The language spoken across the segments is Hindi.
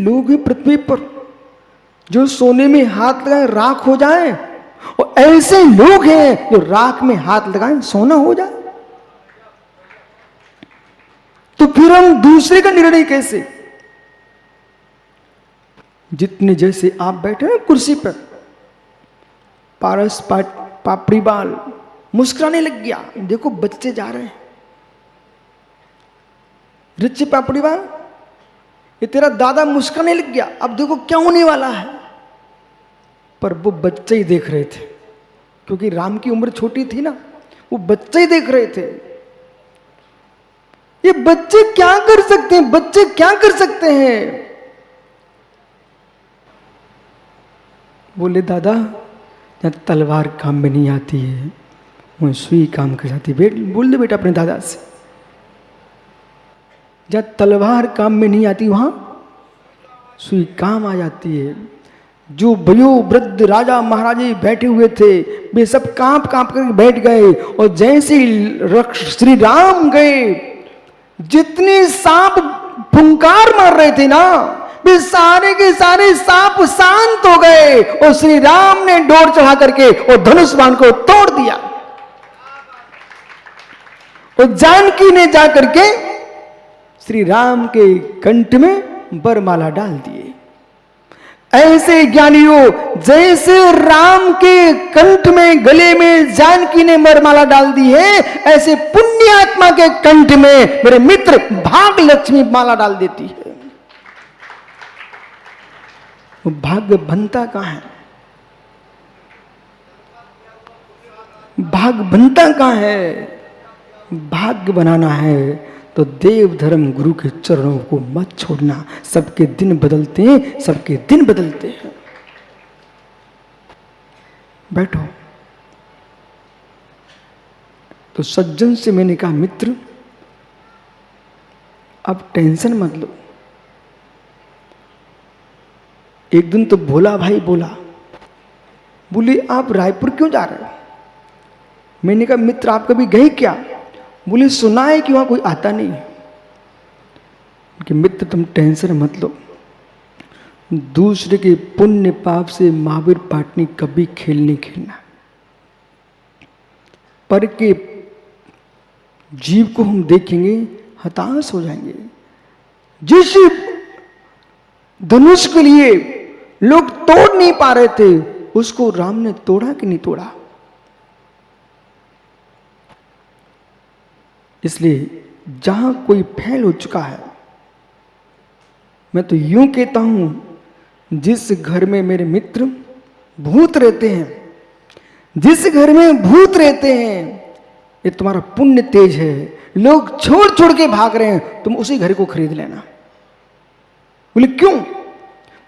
लोग हैं पृथ्वी पर जो सोने में हाथ लगाए राख हो जाए, और ऐसे लोग हैं जो राख में हाथ लगाए सोना हो जाए। तो फिर हम दूसरे का निर्णय कैसे? जितने जैसे आप बैठे हैं कुर्सी पर, पारस पापड़ी बाल मुस्कुराने लग गया, देखो बच्चे जा रहे हैं। रिच्ची पापड़ी बाल, ये तेरा दादा मुस्कुराने लग गया, अब देखो क्या होने वाला है। पर वो बच्चे ही देख रहे थे, क्योंकि राम की उम्र छोटी थी ना, वो बच्चे ही देख रहे थे। ये बच्चे क्या कर सकते हैं? बच्चे क्या कर सकते हैं? बोले दादा, जहां तलवार काम में नहीं आती है वो सुई काम कर जाती है। बोल दे बेटा अपने दादा से, जहां तलवार काम में नहीं आती वहां सुई काम आ जाती है। जो वयो वृद्ध राजा महाराजे बैठे हुए थे, वे सब कांप कांप कर बैठ गए, और जैसे श्री राम गए, जितने सांप फुंकार मार रहे थे ना, वे सारे के सारे सांप शांत हो गए, और श्री राम ने डोर चढ़ा करके और धनुष बाण को तोड़ दिया, और जानकी ने जाकर के श्री राम के कंठ में वरमाला डाल दिए। ऐसे ज्ञानियों, जैसे राम के कंठ में गले में जानकी ने वरमाला डाल दी है, ऐसे पुण्य आत्मा के कंठ में मेरे मित्र भाग लक्ष्मी माला डाल देती है। वो भाग्य बनता कहां है? भाग्य बनता कहां है? भाग्य बनाना है तो देव धर्म गुरु के चरणों को मत छोड़ना। सबके दिन बदलते हैं, सबके दिन बदलते हैं। बैठो। तो सज्जन से मैंने कहा, मित्र अब टेंशन मत लो। एक दिन तो भोला भाई बोला, बोले आप रायपुर क्यों जा रहे हो? मैंने कहा मित्र आप कभी गए क्या? बोले सुना है कि वहां कोई आता नहीं। कि मित्र तुम टेंशन मत लो, दूसरे के पुण्य पाप से महावीर पाटनी कभी खेल नहीं खेलना। पर के जीव को हम देखेंगे हताश हो जाएंगे। जिस धनुष के लिए लोग तोड़ नहीं पा रहे थे, उसको राम ने तोड़ा कि नहीं तोड़ा? इसलिए जहां कोई फैल हो चुका है, मैं तो यूं कहता हूं, जिस घर में मेरे मित्र भूत रहते हैं, जिस घर में भूत रहते हैं, ये तुम्हारा पुण्य तेज है। लोग छोड़ छोड़ के भाग रहे हैं, तुम उसी घर को खरीद लेना। बोले क्यों?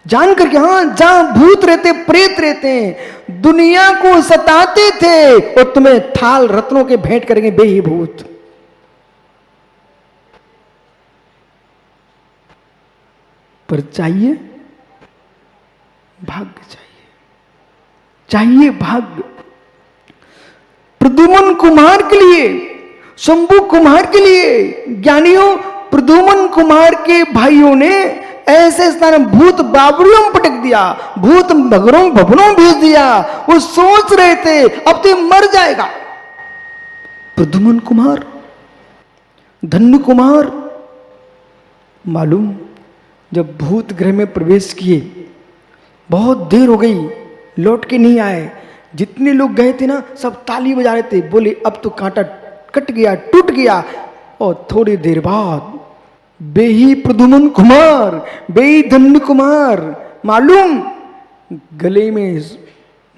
जान करके, हाँ जहां भूत रहते, प्रेत रहते हैं, दुनिया को सताते थे, और तुम्हें थाल रत्नों के भेंट करेंगे बेही भूत। पर चाहिए भाग्य, चाहिए भाग्य। प्रद्युम्न कुमार के लिए, शंभु कुमार के लिए, ज्ञानियों प्रद्युम्न कुमार के भाइयों ने ऐसे स्थान भूत बाबरियों में पटक दिया, भूत भगरों भवनों भेज दिया। वो सोच रहे थे अब तो मर जाएगा। प्रद्युम्न कुमार, धन्य कुमार, मालूम जब भूत गृह में प्रवेश किए, बहुत देर हो गई, लौट के नहीं आए। जितने लोग गए थे ना, सब ताली बजा रहे थे, बोले अब तो कांटा कट गया, टूट गया। और थोड़ी देर बाद बेही प्रद्युम्न कुमार, बेही धन्य कुमार, मालूम गले में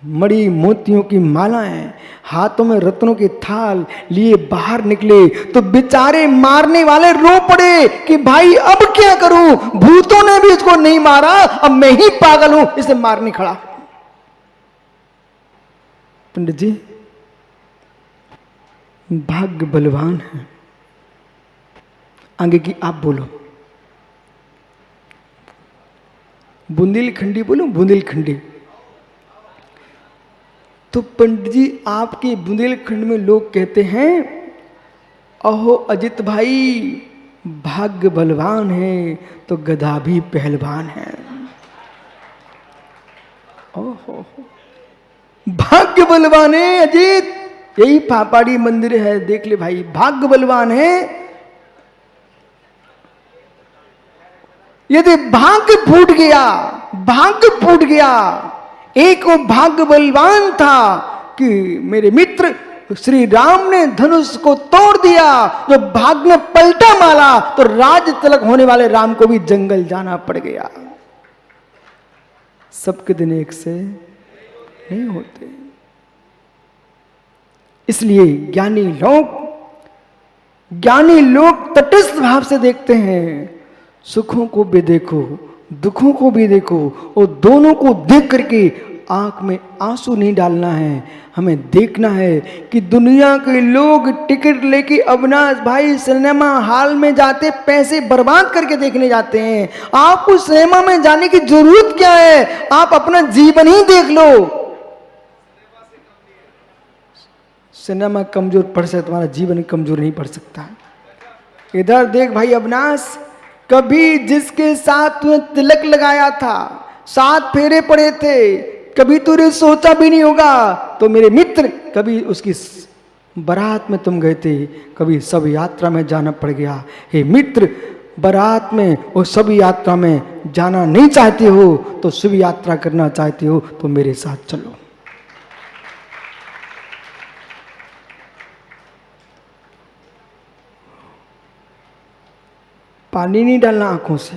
मड़ी मोतियों की मालाएं, हाथों में रत्नों के थाल लिए बाहर निकले, तो बेचारे मारने वाले रो पड़े कि भाई अब क्या करूं, भूतों ने भी इसको नहीं मारा, अब मैं ही पागल हूं इसे मारने खड़ा। पंडित जी भाग्य बलवान है। आगे की आप बोलो। बुंदेलखंडी बोलो, बुंदेलखंडी। तो पंडित जी आपके बुंदेलखंड में लोग कहते हैं, अहो अजित भाई भाग्य बलवान है तो गधा भी पहलवान है। ओहो, भाग्य बलवान है अजीत, यही पापाड़ी मंदिर है, देख ले भाई, भाग्य बलवान है। यदि भाग्य फूट गया, भाग्य फूट गया, एक वो भाग्य बलवान था कि मेरे मित्र श्री राम ने धनुष को तोड़ दिया, जो भाग्य ने पलटा मारा तो राज तिलक होने वाले राम को भी जंगल जाना पड़ गया। सबके दिन एक से नहीं होते, इसलिए ज्ञानी लोग तटस्थ भाव से देखते हैं, सुखों को भी देखो दुखों को भी देखो, और दोनों को देख करके आंख में आंसू नहीं डालना है। हमें देखना है कि दुनिया के लोग टिकट लेके अविनाश भाई सिनेमा हॉल में जाते, पैसे बर्बाद करके देखने जाते हैं। आपको सिनेमा में जाने की जरूरत क्या है, आप अपना जीवन ही देख लो। सिनेमा कमजोर पड़ सकता, तुम्हारा जीवन कमजोर नहीं पड़ सकता। इधर देख भाई अविनाश, कभी जिसके साथ तूने तिलक लगाया था, 7 फेरे पड़े थे, कभी तूने सोचा भी नहीं होगा। तो मेरे मित्र, कभी उसकी बारात में तुम गए थे, कभी सब यात्रा में जाना पड़ गया। हे मित्र, बारात में और सब यात्रा में जाना नहीं चाहते हो तो शुभ यात्रा करना चाहते हो तो मेरे साथ चलो। पानी नहीं डालना आंखों से,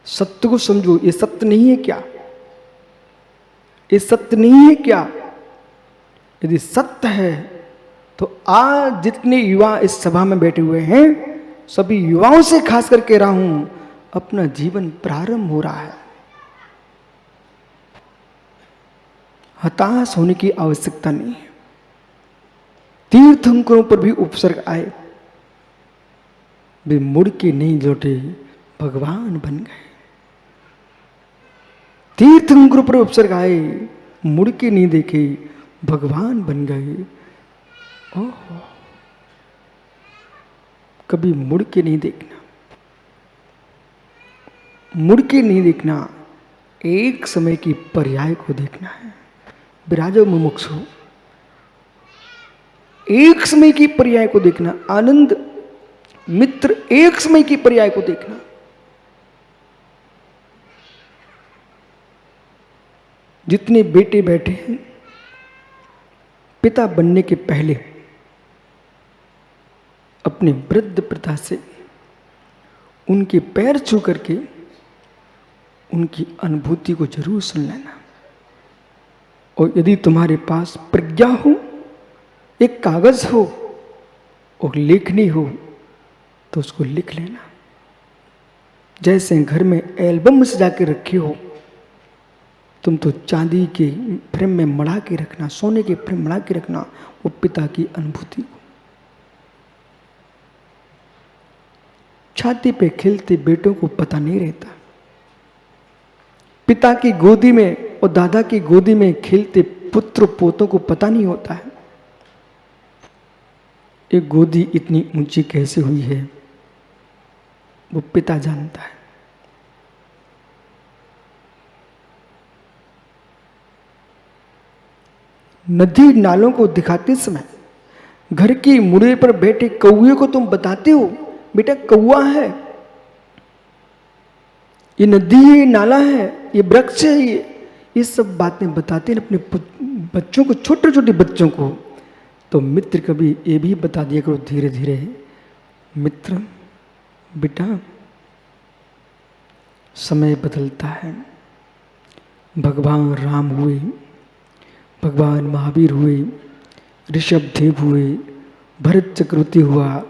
सत्य को समझो। ये सत्य नहीं है क्या? ये सत्य नहीं है क्या? यदि सत्य है तो आज जितने युवा इस सभा में बैठे हुए हैं, सभी युवाओं से खास कर कह रहा हूं, अपना जीवन प्रारंभ हो रहा है। हताश होने की आवश्यकता नहीं है। तीर्थंकरों पर भी उपसर्ग आए, वे मुड़ के नहीं लौटे, भगवान बन गए। तीर्थंकरों पर उपसर्ग आए, मुड़ के नहीं देखे, भगवान बन गए। ओहो, कभी मुड़ के नहीं देखना, मुड़ के नहीं देखना, एक समय की पर्याय को देखना है। विराजो मुमुक्षु, एक समय की पर्याय को देखना। आनंद मित्र, एक समय की पर्याय को देखना। जितने बेटे बैठे हैं, पिता बनने के पहले अपने वृद्ध पिता से उनके पैर छू करके उनकी अनुभूति को जरूर सुन लेना। और यदि तुम्हारे पास प्रज्ञा हो, एक कागज हो और लेखनी हो तो उसको लिख लेना। जैसे घर में एल्बम सजा के रखे हो, तुम तो चांदी के फ्रेम में मढ़ा के रखना, सोने के फ्रेम मढ़ा के रखना वो पिता की अनुभूति को। छाती पे खिलते बेटों को पता नहीं रहता, पिता की गोदी में और दादा की गोदी में खेलते पुत्र पोतों को पता नहीं होता है एक गोदी इतनी ऊंची कैसे हुई है, वो पिता जानता है। नदी नालों को दिखाते समय घर की मुड़े पर बैठे कौए को तुम बताते हो, बेटा कौआ है, ये नदी है, ये नाला है, ये वृक्ष है, ये सब बातें बताते हैं अपने बच्चों को, छोटे छोटे बच्चों को। तो मित्र कभी ये भी बता दिया करो धीरे धीरे, मित्र बेटा समय बदलता है, भगवान राम हुए, भगवान महावीर हुए, ऋषभदेव हुए, भरत चक्रवर्ती हुआ,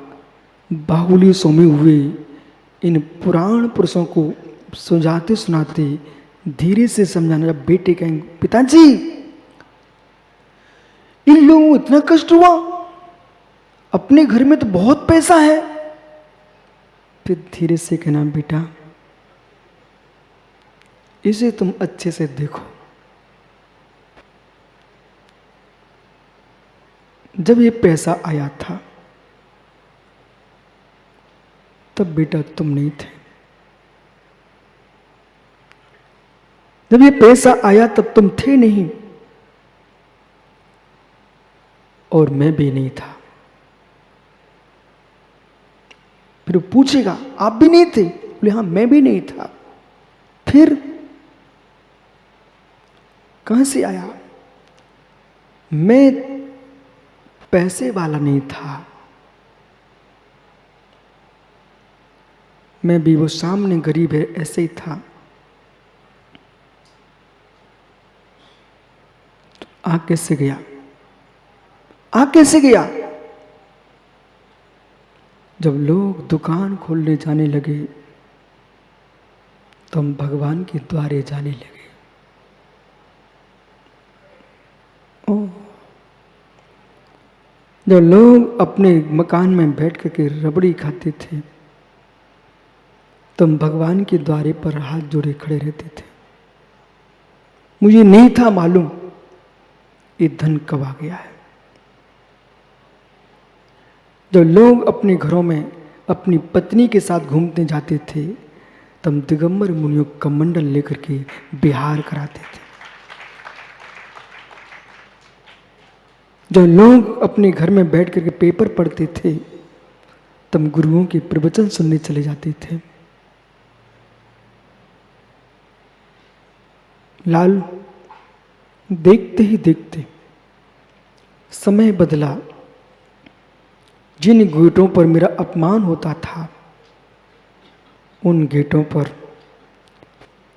बाहुली स्वामी हुए। इन पुराण पुरुषों को सुझाते सुनाते धीरे से समझाना। बेटे कहेंगे पिताजी इन लोगों को इतना कष्ट हुआ, अपने घर में तो बहुत पैसा है। फिर धीरे से कहना बेटा इसे तुम अच्छे से देखो, जब ये पैसा आया था तब बेटा तुम नहीं थे। जब ये पैसा आया तब तुम थे नहीं, और मैं भी नहीं था। फिर वो पूछेगा आप भी नहीं थे? बोले हाँ मैं भी नहीं था। फिर कहां से आया? मैं पैसे वाला नहीं था, मैं भी वो सामने गरीब है ऐसे ही था। तो आ कैसे गया? आ कैसे गया? जब लोग दुकान खोलने जाने लगे तो हम भगवान के द्वारे जाने लगे। ओ, जब लोग अपने मकान में बैठ करके रबड़ी खाते थे तो हम भगवान के द्वारे पर हाथ जोड़े खड़े रहते थे। मुझे नहीं था मालूम ये धन कब आ गया है। जब लोग अपने घरों में अपनी पत्नी के साथ घूमते जाते थे तब दिगंबर मुनियों का मंडल लेकर के बिहार कराते थे। जब लोग अपने घर में बैठ करके पेपर पढ़ते थे तब गुरुओं के प्रवचन सुनने चले जाते थे। लाल, देखते ही देखते समय बदला। जिन गेटों पर मेरा अपमान होता था उन गेटों पर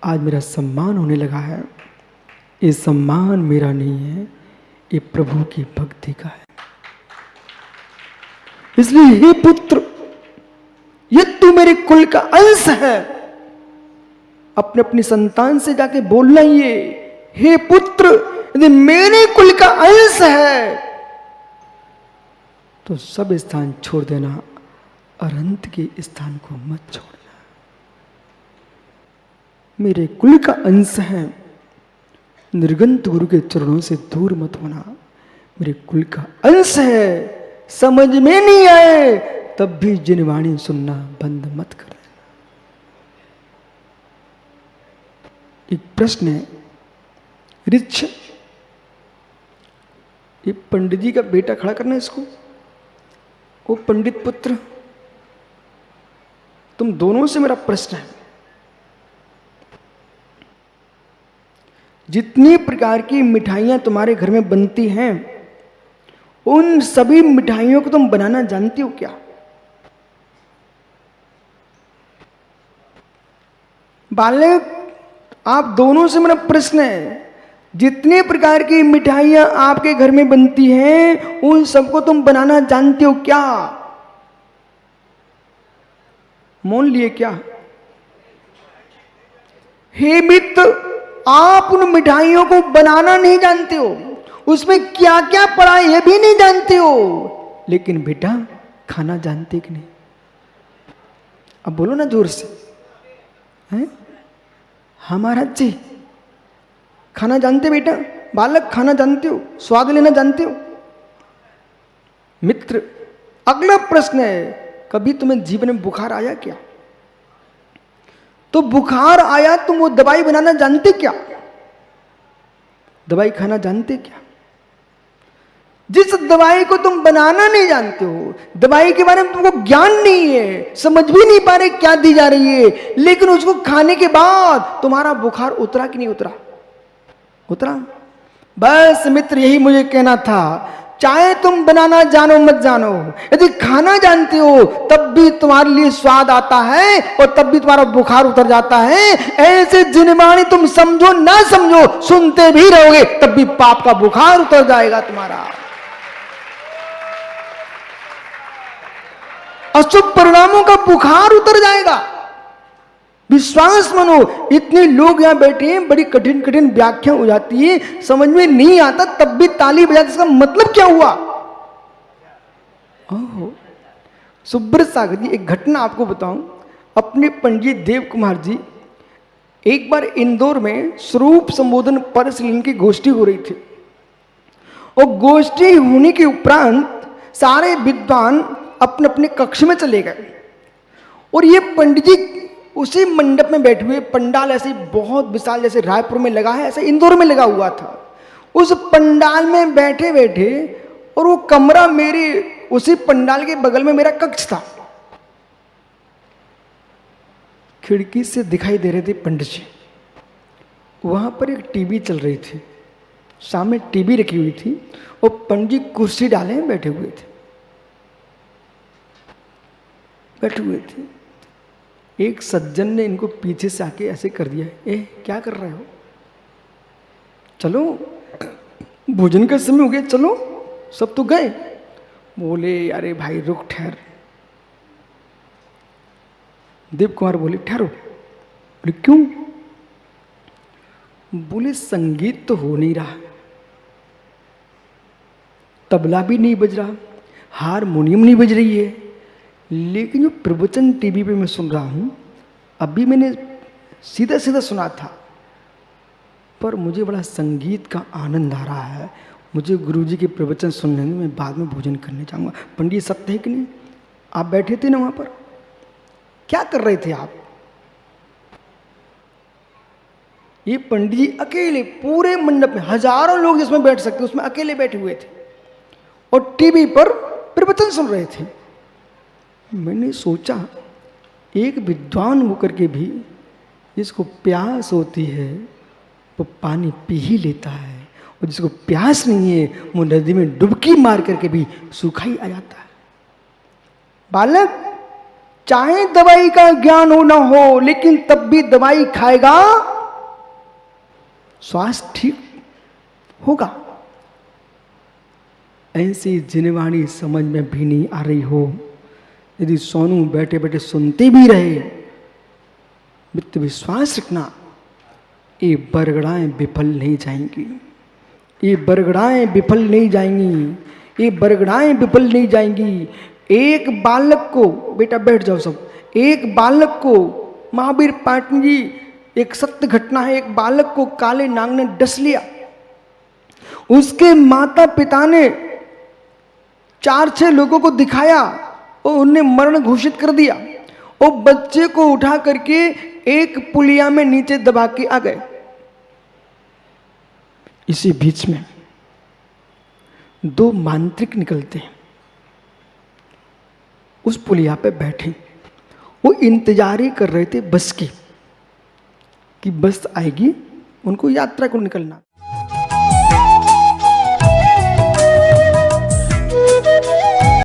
आज मेरा सम्मान होने लगा है। ये सम्मान मेरा नहीं है, ये प्रभु की भक्ति का है। इसलिए हे पुत्र, ये तू मेरे कुल का अंश है। अपने अपनी संतान से जाके बोलना ये, हे पुत्र यदि मेरे कुल का अंश है तो सब स्थान छोड़ देना, अनंत के स्थान को मत छोड़ना। मेरे कुल का अंश है, निर्गंत गुरु के चरणों से दूर मत होना। मेरे कुल का अंश है, समझ में नहीं आए तब भी जिनवाणी सुनना बंद मत कर। एक प्रश्न है, रिच, ये पंडित जी का बेटा खड़ा करना इसको। ओ पंडित पुत्र, तुम दोनों से मेरा प्रश्न है, जितनी प्रकार की मिठाइयां तुम्हारे घर में बनती हैं उन सभी मिठाइयों को तुम बनाना जानती हो क्या? बालक, आप दोनों से मेरा प्रश्न है, जितने प्रकार की मिठाइयां आपके घर में बनती हैं उन सबको तुम बनाना जानते हो क्या? मौन लिए क्या? हे मित्र, आप उन मिठाइयों को बनाना नहीं जानते हो, उसमें क्या क्या पड़ा है यह भी नहीं जानते हो, लेकिन बेटा खाना जानते कि नहीं? अब बोलो ना जोर से, हैं? हमारा जी खाना जानते बेटा? बालक खाना जानते हो? स्वाद लेना जानते हो? मित्र, अगला प्रश्न है, कभी तुम्हें जीवन में बुखार आया क्या? तो बुखार आया तुम वो दवाई बनाना जानते क्या? दवाई खाना जानते क्या? जिस दवाई को तुम बनाना नहीं जानते हो, दवाई के बारे में तुमको ज्ञान नहीं है, समझ भी नहीं पा रहे क्या दी जा रही है, लेकिन उसको खाने के बाद तुम्हारा बुखार उतरा कि नहीं उतरा? उतरा। बस मित्र, यही मुझे कहना था, चाहे तुम बनाना जानो मत जानो, यदि खाना जानते हो तब भी तुम्हारे लिए स्वाद आता है और तब भी तुम्हारा बुखार उतर जाता है। ऐसे जिनवाणी तुम समझो ना समझो, सुनते भी रहोगे तब भी पाप का बुखार उतर जाएगा तुम्हारा, अशुभ परिणामों का बुखार उतर जाएगा। विश्वास मानो, इतने लोग यहां बैठे हैं, बड़ी कठिन कठिन व्याख्या हो जाती है, समझ में नहीं आता तब भी ताली बजाते, इसका मतलब क्या हुआ? ओह, सुब्रत सागर जी, एक घटना आपको बताऊं। अपने पंडित देव कुमार जी एक बार इंदौर में स्वरूप संबोधन परसलीन की गोष्ठी हो रही थी, और गोष्ठी होने के उपरांत सारे विद्वान अपने अपने कक्ष में चले गए और ये पंडित जी उसी मंडप में बैठे हुए, पंडाल ऐसे बहुत विशाल, जैसे रायपुर में लगा है ऐसे इंदौर में लगा हुआ था। उस पंडाल में बैठे बैठे, और वो कमरा मेरी उसी पंडाल के बगल में मेरा कक्ष था, खिड़की से दिखाई दे रहे थे पंडित जी। वहां पर एक टीवी चल रही थी, सामने टीवी रखी हुई थी, और पंडित जी कुर्सी डाले बैठे हुए थे। एक सज्जन ने इनको पीछे से आके ऐसे कर दिया, क्या कर रहे हो, चलो भोजन का समय हो गया, चलो, सब तो गए। बोले अरे भाई रुक, ठहर। देव कुमार बोले ठहरो। बोले क्यों? बोले संगीत तो हो नहीं रहा, तबला भी नहीं बज रहा, हारमोनियम नहीं बज रही है, लेकिन जो प्रवचन टीवी पे मैं सुन रहा हूं, अभी मैंने सीधा सीधा सुना था, पर मुझे बड़ा संगीत का आनंद आ रहा है। मुझे गुरुजी के प्रवचन सुनने में, मैं बाद में भोजन करने जाऊंगा। पंडित सत्य है कि नहीं? आप बैठे थे ना वहां पर, क्या कर रहे थे आप? ये पंडित जी अकेले पूरे मंडप में, हजारों लोग जिसमें बैठ सकते उसमें अकेले बैठे हुए थे, और टीवी पर प्रवचन सुन रहे थे। मैंने सोचा एक विद्वान होकर के भी जिसको प्यास होती है वो पानी पी ही लेता है, और जिसको प्यास नहीं है वो नदी में डुबकी मार करके भी सूखा ही आ जाता है। बालक, चाहे दवाई का ज्ञान हो ना हो, लेकिन तब भी दवाई खाएगा, स्वास्थ्य ठीक होगा। ऐसी जिनवाणी समझ में भी नहीं आ रही हो, यदि सोनू बैठे बैठे सुनते भी रहे, मित्र विश्वास रखना, ये बरगड़ाएं विफल नहीं जाएंगी, ये बरगड़ाएं विफल नहीं जाएंगी, ये बरगड़ाएं विफल नहीं जाएंगी। एक बालक को, बेटा बैठ जाओ सब, एक बालक को, महावीर पाटन जी, एक सत्य घटना है, एक बालक को काले नाग ने डस लिया। उसके माता पिता ने 4-6 लोगों को दिखाया और उन्हें मरण घोषित कर दिया, और बच्चे को उठा करके एक पुलिया में नीचे दबा के आ गए। इसी बीच में 2 मांत्रिक निकलते हैं, उस पुलिया पे बैठे, वो इंतजार ही कर रहे थे बस की, कि बस आएगी, उनको यात्रा को निकलना।